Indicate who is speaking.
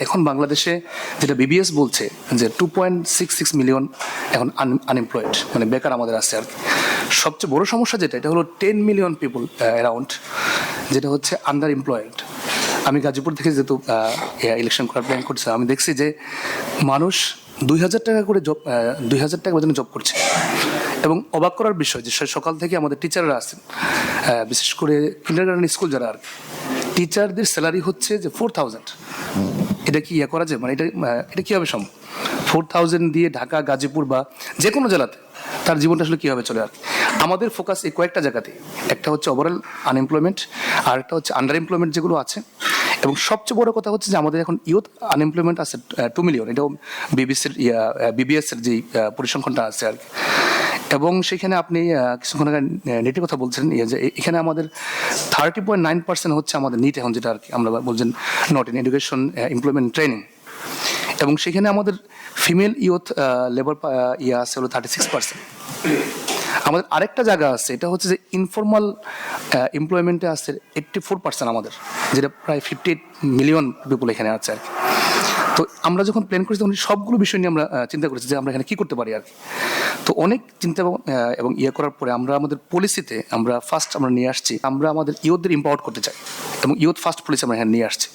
Speaker 1: এখন বাংলাদেশে যেটা বিবিএস বলছে যে 2.66 মিলিয়ন এখন আনএমপ্লয়েড, মানে বেকার আমাদের আছে আর কি। সবচেয়ে বড় সমস্যা যেটা, এটা হলো 10 মিলিয়ন পিপল অ্যারাউন্ড, যেটা হচ্ছে আন্ডার এমপ্লয়েড। আমি গাজীপুর থেকে যেহেতু ইলেকশন করার প্ল্যান করছি, আমি দেখছি যে মানুষ 2,000 টাকা করে জব, 2,000 টাকা বেতনে জব করছে। এবং অবাক করার বিষয় যে সকাল থেকে আমাদের টিচাররা আছেন, বিশেষ করে কিন্ডারগার্টেন স্কুল যারা আর কি, টিচারদের স্যালারি হচ্ছে যে 4,000। এটা কি করা যায়? মানে এটা কীভাবে সম্ভব? 4,000 দিয়ে ঢাকা, গাজীপুর বা যে কোনো জেলাতে তার জীবনটা আসলে কীভাবে চলে? আর আমাদের ফোকাস এই কয়েকটা জায়গাতে, একটা হচ্ছে ওভারঅল আনএমপ্লয়মেন্ট, আর একটা হচ্ছে আন্ডার এমপ্লয়মেন্ট যেগুলো আছে, এবং সবচেয়ে বড় কথা হচ্ছে যে আমাদের এখন ইউথ আনএমপ্লয়মেন্ট আছে 2 মিলিয়ন। এটাও বিবিএসের যেই পরিসংখ্যানটা আছে আর কি। এবং সেখানে আপনি কিছুক্ষণ আগে নেটের কথা বলছেন, যে এখানে আমাদের 30.9% হচ্ছে আমাদের নিট এখন, যেটা আর কি আমরা বলছেন not in education, employment, training. এবং সেখানে আমাদের ফিমেল ইউথ লেবার আছে হলো 36%। আমাদের আরেকটা জায়গা আছে, এটা হচ্ছে যে ইনফর্মাল এমপ্লয়মেন্টে আছে 84% আমাদের, যেটা প্রায় 58 মিলিয়ন পিপুল এখানে আছে আর কি। তো আমরা যখন প্ল্যান করেছি তখন সবগুলো বিষয় নিয়ে আমরা চিন্তা করেছি যে আমরা এখানে কী করতে পারি আর কি। তো অনেক চিন্তা এবং করার পরে আমরা আমাদের পলিসিতে আমরা নিয়ে আসছি, আমরা আমাদের ইউথদের এম্পাওয়ার করতে চাই এবং ইউথ ফার্স্ট পলিসি আমরা এখানে নিয়ে আসছি।